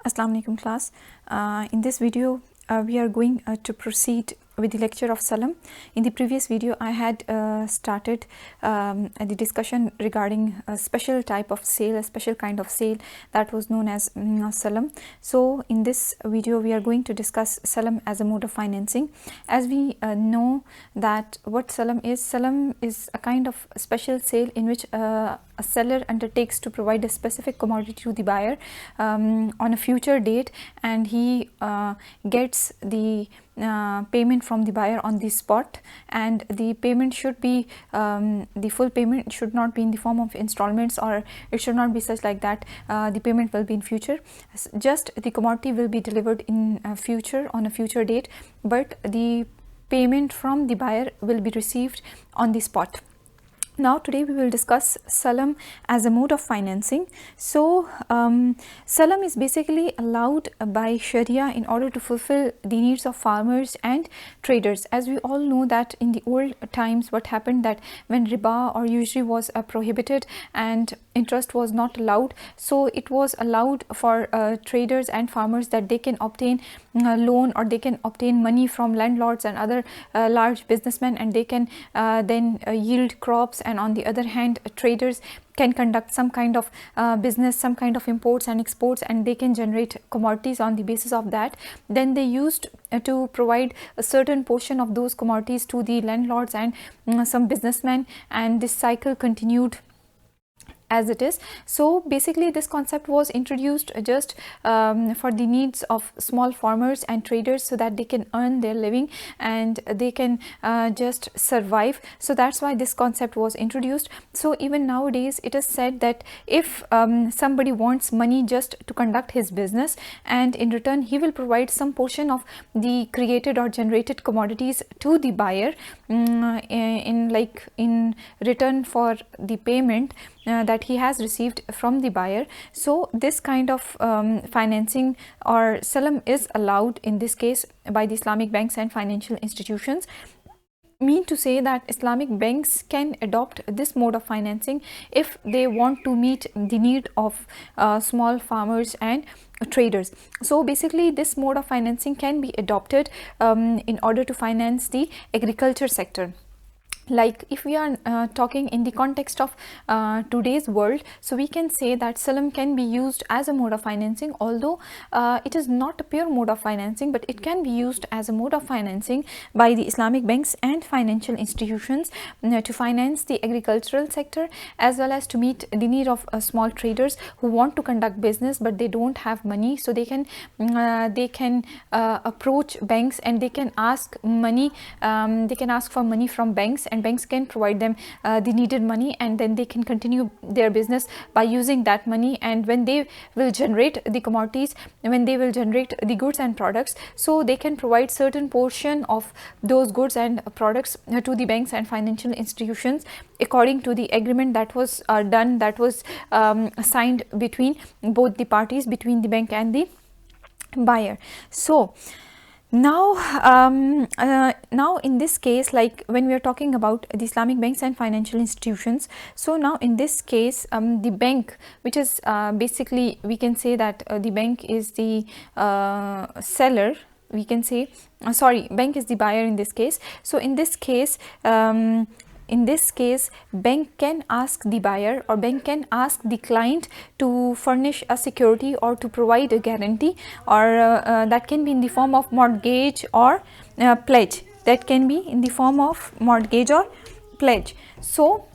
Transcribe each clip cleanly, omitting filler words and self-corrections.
Assalamu alaikum class. In this video we are going to proceed with the lecture of Salam. In the previous video I had started the discussion regarding a special type of sale, a special kind of sale that was known as Salam. So in this video we are going to discuss Salam as a mode of financing. As we know that what Salam is a kind of special sale in which a seller undertakes to provide a specific commodity to the buyer on a future date, and he gets the payment from the buyer on the spot, and the payment should be the full payment should not be in the form of installments, or it should not be such like that the payment will be in future. Just the commodity will be delivered in future on a future date, but the payment from the buyer will be received on the spot. Now today we will discuss Salam as a mode of financing. So Salam is basically allowed by Sharia in order to fulfill the needs of farmers and traders. As we all know that in the old times what happened, that when riba or usury was prohibited and interest was not allowed, so it was allowed for traders and farmers that they can obtain loan, or they can obtain money from landlords and other large businessmen, and they can then yield crops, and on the other hand traders can conduct some kind of business, some kind of imports and exports, and they can generate commodities on the basis of that. Then they used to provide a certain portion of those commodities to the landlords and some businessmen, and this cycle continued as it is. So basically this concept was introduced just for the needs of small farmers and traders, so that they can earn their living and they can just survive. So that's why this concept was introduced. So even nowadays it is said that if somebody wants money just to conduct his business, and in return he will provide some portion of the created or generated commodities to the buyer in return for the payment that he has received from the buyer. So this kind of financing or Salam is allowed in this case by the Islamic banks and financial institutions. Mean to say that Islamic banks can adopt this mode of financing if they want to meet the need of small farmers and traders. So basically this mode of financing can be adopted in order to finance the agriculture sector. Like if we are talking in the context of today's world, so we can say that Salam can be used as a mode of financing, although it is not a pure mode of financing, but it can be used as a mode of financing by the Islamic banks and financial institutions to finance the agricultural sector, as well as to meet the need of small traders who want to conduct business but they don't have money. So they can approach banks and they can ask money, they can ask for money from banks, and banks can provide them the needed money, and then they can continue their business by using that money. And when they will generate the commodities, when they will generate the goods and products, so they can provide certain portion of those goods and products to the banks and financial institutions according to the agreement that was done, that was signed between both the parties, between the bank and the buyer. So now in this case, like when we are talking about the Islamic banks and financial institutions, so now in this case the bank, which is basically we can say that the bank is the seller, we can say bank is the buyer in this case. So in this case bank can ask the buyer, or bank can ask the client to furnish a security or to provide a guarantee, or that can be in the form of mortgage or pledge. That can be in the form of mortgage or pledge. So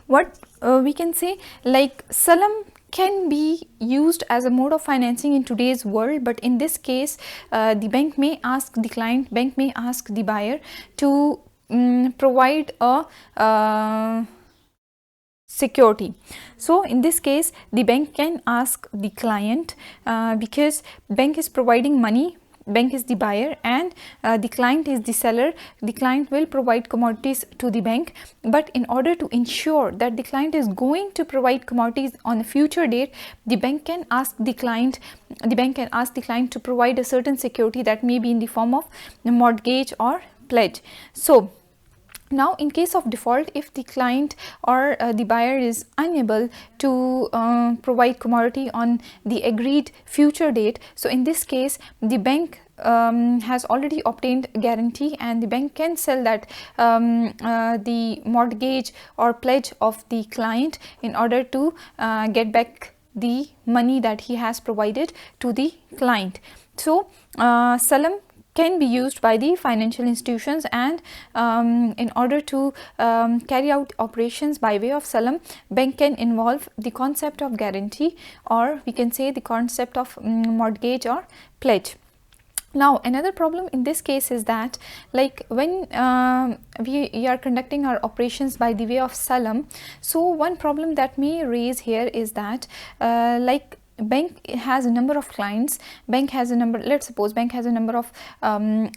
what we can say, like Salam can be used as a mode of financing in today's world, but in this case the bank may ask the client, bank may ask the buyer to provide a security. So in this case the bank can ask the client, because bank is providing money, bank is the buyer and the client is the seller. The client will provide commodities to the bank, but in order to ensure that the client is going to provide commodities on a future date, the bank can ask the client to provide a certain security that may be in the form of mortgage or pledge. So Now, in case of default, if the client or the buyer is unable to provide commodity on the agreed future date, so in this case the bank has already obtained guarantee, and the bank can sell that the mortgage or pledge of the client in order to get back the money that he has provided to the client. So salam can be used by the financial institutions, and in order to carry out operations by way of salam, bank can involve the concept of guarantee, or we can say the concept of mortgage or pledge. Now, another problem in this case is that, like, when we are conducting our operations by the way of salam, so one problem that may raise here is that like bank has a number of clients, bank has a number, let's suppose bank has a number of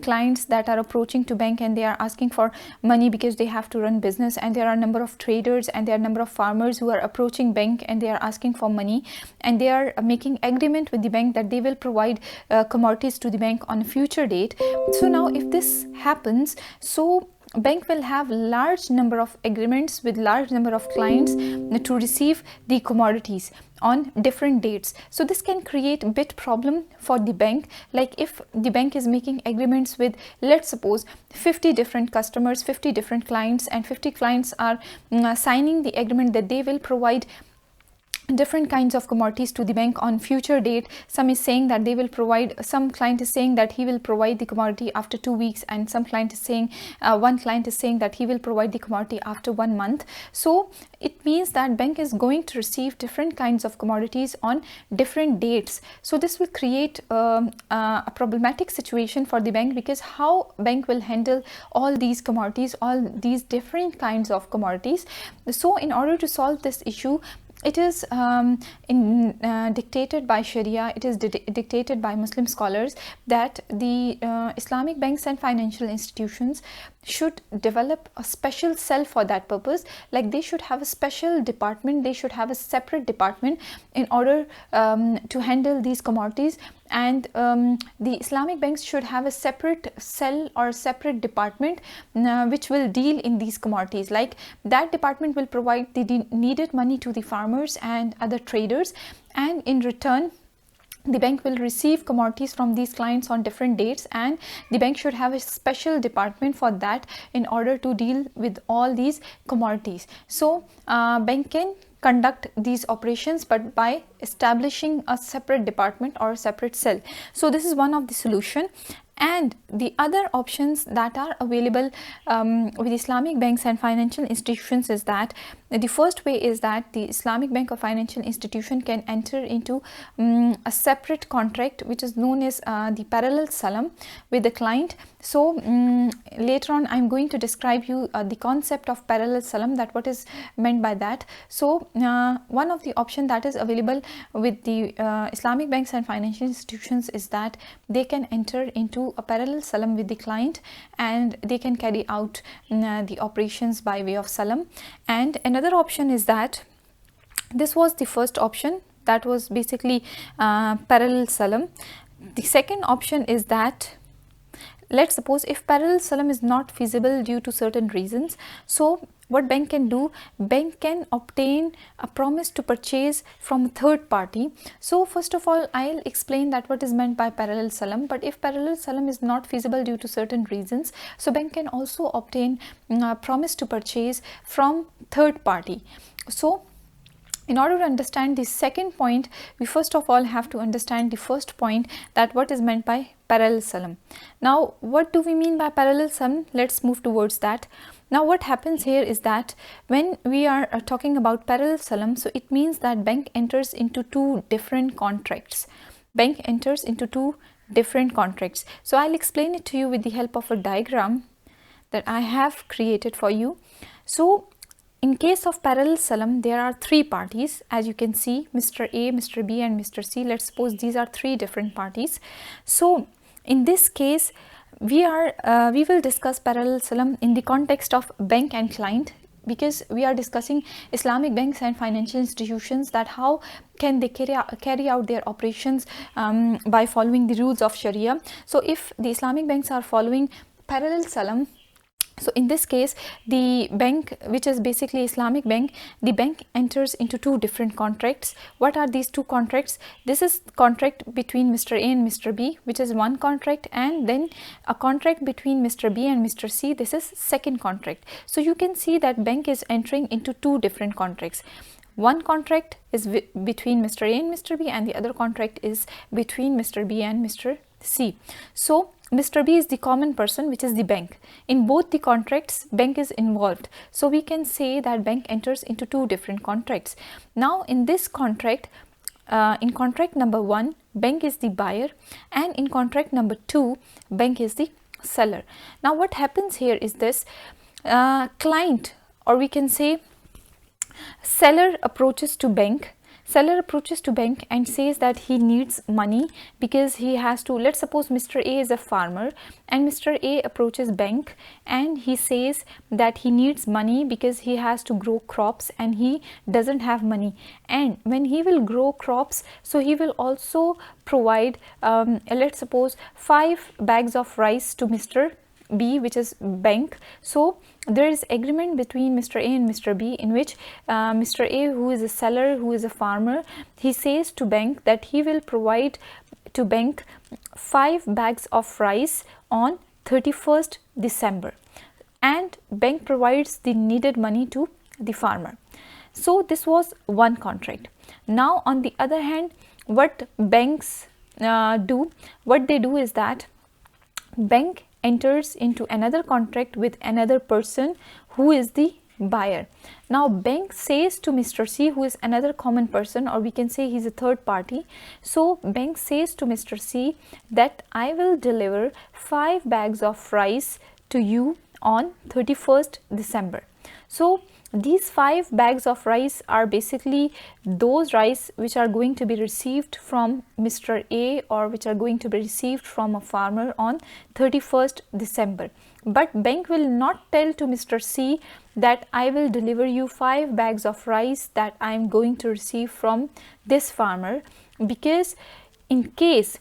clients that are approaching to bank, and they are asking for money because they have to run business, and there are a number of traders and there are a number of farmers who are approaching bank and they are asking for money, and they are making agreement with the bank that they will provide commodities to the bank on a future date. So now if this happens, so bank will have large number of agreements with large number of clients to receive the commodities on different dates. So this can create a bit problem for the bank. Like if the bank is making agreements with, let's suppose, 50 different customers, 50 different clients, and 50 clients are signing the agreement that they will provide different kinds of commodities to the bank on future date. Some is saying that they will provide, some client is saying that he will provide the commodity after 2 weeks, and some client is saying, one client is saying that he will provide the commodity after 1 month. So it means that bank is going to receive different kinds of commodities on different dates. So this will create a problematic situation for the bank, because how bank will handle all these commodities, all these different kinds of commodities. So in order to solve this issue, it is dictated by Sharia, it is dictated by Muslim scholars that the Islamic banks and financial institutions should develop a special cell for that purpose. Like they should have a special department, they should have a separate department in order to handle these commodities, and the Islamic banks should have a separate cell or separate department which will deal in these commodities. Like that department will provide the needed money to the farmers and other traders, and in return the bank will receive commodities from these clients on different dates, and the bank should have a special department for that in order to deal with all these commodities. So bank can conduct these operations, but by establishing a separate department or a separate cell. So this is one of the solution. And the other options that are available with Islamic banks and financial institutions is that the first way is that the Islamic bank or financial institution can enter into a separate contract which is known as the parallel salam with the client. So later on I'm going to describe you the concept of parallel salam, that what is meant by that. So one of the option that is available with the Islamic banks and financial institutions is that they can enter into a parallel salam with the client, and they can carry out the operations by way of salam. And another option is that this was the first option, that was basically parallel salam. The second option is that, let's suppose if parallel salam is not feasible due to certain reasons, so what bank can do, bank can obtain a promise to purchase from a third party. So first of all I'll explain that what is meant by parallel salam. But if parallel salam is not feasible due to certain reasons, so bank can also obtain a promise to purchase from third party. So in order to understand the second point, we first of all have to understand the first point, that what is meant by parallel salam. Now what do we mean by parallel salam? Let's move towards that. Now what happens here is that when we are talking about parallel salam, so it means that bank enters into two different contracts. Bank enters into two different contracts. So I'll explain it to you with the help of a diagram that I have created for you. So in case of parallel salam, there are three parties, as you can see, Mr. A, Mr. B and Mr. C. Let's suppose these are three different parties. So in this case we will discuss parallel salam in the context of bank and client, because we are discussing Islamic banks and financial institutions, that how can they carry out their operations by following the rules of Sharia. So if the Islamic banks are following parallel salam, So in this case, the bank, which is basically Islamic bank, the bank enters into two different contracts. What are these two contracts? This is contract between Mr. A and Mr. B, which is one contract, and then a contract between Mr. B and Mr. C. This is second contract. So you can see that bank is entering into two different contracts. One contract is between Mr. A and Mr. B, and the other contract is between Mr. B and Mr. C. So Mr. B is the common person, which is the bank. In both the contracts, bank is involved. So we can say that bank enters into two different contracts. Now in this contract, in contract number 1, bank is the buyer, and in contract number 2, bank is the seller. Now what happens here is this, client, or we can say seller approaches to bank. Seller approaches to bank and says that he needs money because he has to, let's suppose Mr. A is a farmer, and Mr. A approaches bank and he says that he needs money because he has to grow crops and he doesn't have money. And when he will grow crops, so he will also provide, let's suppose 5 bags of rice to Mr. B, which is bank. So there is agreement between Mr. A and Mr. B, in which Mr. A, who is a seller, who is a farmer, he says to bank that he will provide to bank 5 bags of rice on 31st December, and bank provides the needed money to the farmer. So this was one contract. Now on the other hand, what banks do, what they do is that bank enters into another contract with another person who is the buyer. Now bank says to Mr. C, who is another common person, or we can say he's a third party. So bank says to Mr. C that I will deliver 5 bags of rice to you on 31st December. So these 5 bags of rice are basically those rice which are going to be received from Mr. A, or which are going to be received from a farmer on 31st December. But bank will not tell to Mr. C that I will deliver you 5 bags of rice that I am going to receive from this farmer, because in case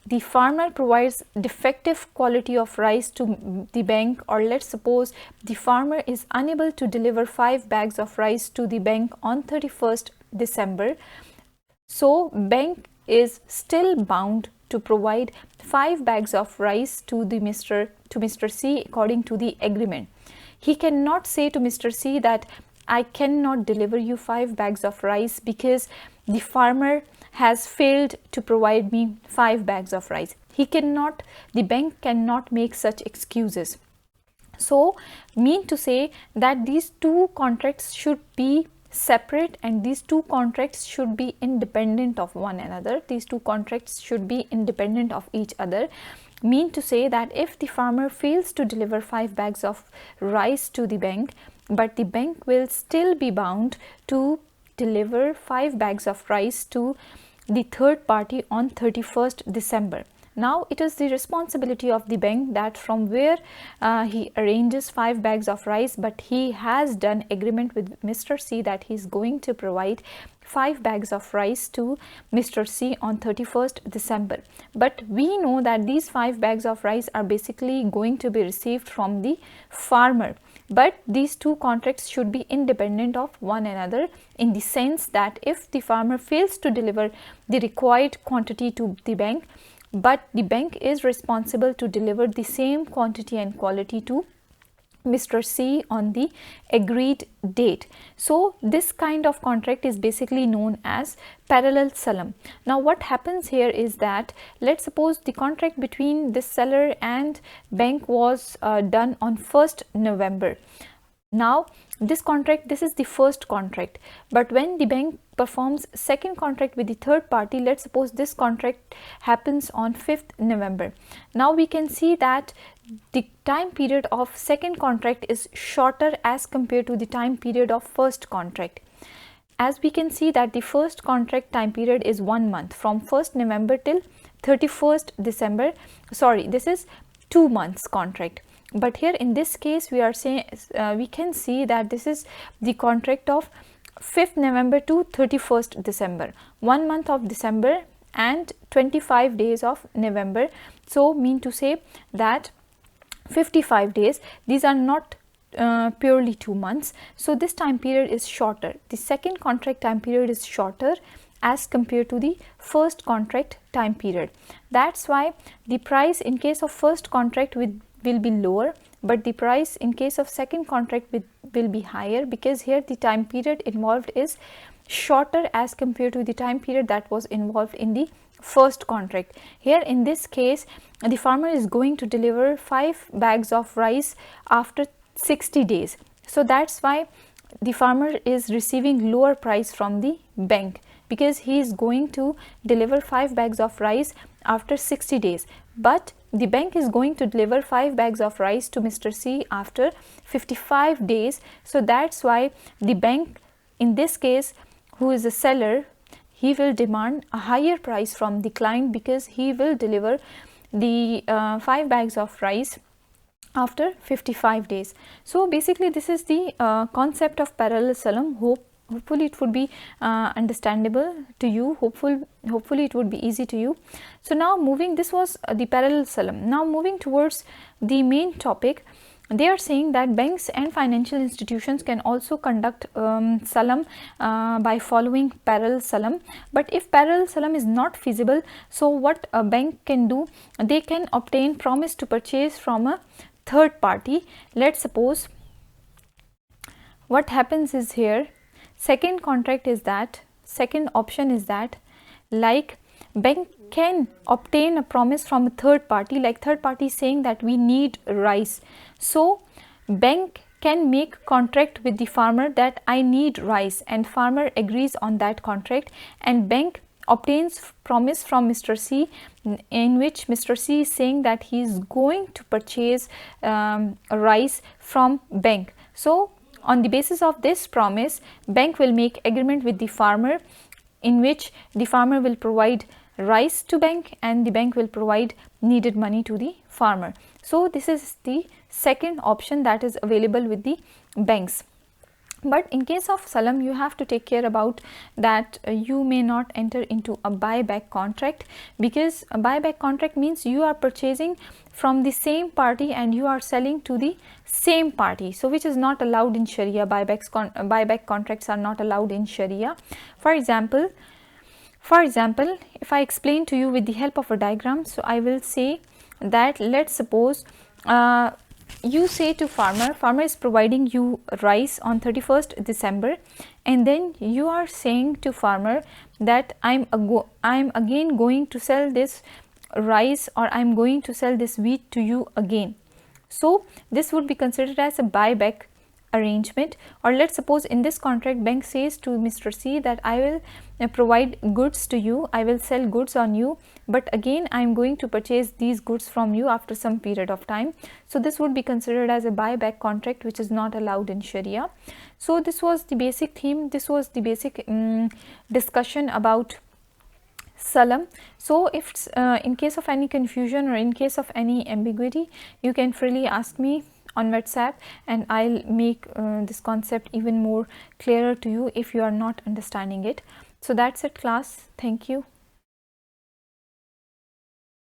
the farmer provides defective quality of rice to the bank, or let's suppose the farmer is unable to deliver 5 bags of rice to the bank on 31st December, so bank is still bound to provide 5 bags of rice to Mr. C according to the agreement. He cannot say to Mr. C that I cannot deliver you 5 bags of rice because the farmer has failed to provide me 5 bags of rice. He cannot, the bank cannot make such excuses. So mean to say that these two contracts should be separate, and these two contracts should be independent of one another. These two contracts should be independent of each other. Mean to say that if the farmer fails to deliver 5 bags of rice to the bank, but the bank will still be bound to deliver 5 bags of rice to the third party on 31st December. Now it is the responsibility of the bank that from where he arranges 5 bags of rice, but he has done agreement with Mr. C that he is going to provide 5 bags of rice to Mr. C on 31st December. But we know that these 5 bags of rice are basically going to be received from the farmer. But these two contracts should be independent of one another, in the sense that if the farmer fails to deliver the required quantity to the bank, but the bank is responsible to deliver the same quantity and quality to Mr. C on the agreed date. So this kind of contract is basically known as parallel salam. Now what happens here is that, let's suppose the contract between this seller and bank was done on 1st November. Now this contract, this is the first contract, but when the bank performs second contract with the third party, let's suppose this contract happens on 5th November. Now we can see that the time period of second contract is shorter as compared to the time period of first contract. As we can see that the first contract time period is 1 month, from 1st November till 31st December. Sorry, this is 2 months contract. But here in this case we are saying, we can see that this is the contract of 5th November to 31st December, 1 month of December and 25 days of November. So mean to say that 55 days. These are not purely 2 months. So this time period is shorter. The second contract time period is shorter as compared to the first contract time period. That's why the price in case of first contract will be lower, but the price in case of second contract will be higher, because here the time period involved is shorter as compared to the time period that was involved in the first contract. Here in this case, the farmer is going to deliver 5 bags of rice after 60 days. So that's why the farmer is receiving lower price from the bank, because he is going to deliver 5 bags of rice after 60 days, but the bank is going to deliver 5 bags of rice to Mr. C after 55 days. So that's why the bank in this case, who is a seller, he will demand a higher price from the client, because he will deliver the 5 bags of rice after 55 days. So basically this is the concept of parallel salam. Hopefully it would be understandable to you. Hopefully it would be easy to you. So now this was the parallel salam. Now moving towards the main topic, they are saying that banks and financial institutions can also conduct salam by following parallel salam. But if parallel salam is not feasible, so what a bank can do, they can obtain promise to purchase from a third party. Let's suppose what happens is, here second option is that, like, bank can obtain a promise from a third party, like third party saying that we need rice. So bank can make contract with the farmer that I need rice, and farmer agrees on that contract, and bank obtains promise from Mr. C, in which Mr. C is saying that he is going to purchase rice from bank. So on the basis of this promise, bank will make agreement with the farmer, in which the farmer will provide rice to bank and the bank will provide needed money to the farmer. So this is the second option that is available with the banks. But in case of salam, you have to take care about that you may not enter into a buyback contract, because a buyback contract means you are purchasing from the same party and you are selling to the same party, so which is not allowed in Sharia. Buyback contracts are not allowed in Sharia. For example, if I explain to you with the help of a diagram, so I will say that, let's suppose you say to farmer is providing you rice on 31st December, and then you are saying to farmer that I'm again going to sell this rice, or I'm going to sell this wheat to you again. So this would be considered as a buyback arrangement. Or let's suppose in this contract, bank says to Mr. C that I will provide goods to you, I will sell goods on you, but again I am going to purchase these goods from you after some period of time. So this would be considered as a buyback contract, which is not allowed in Sharia. So this was the basic theme, this was the basic discussion about salam. So if in case of any confusion or in case of any ambiguity, you can freely ask me on WhatsApp, and I'll make this concept even more clearer to you if you are not understanding it. So that's it, class. Thank you.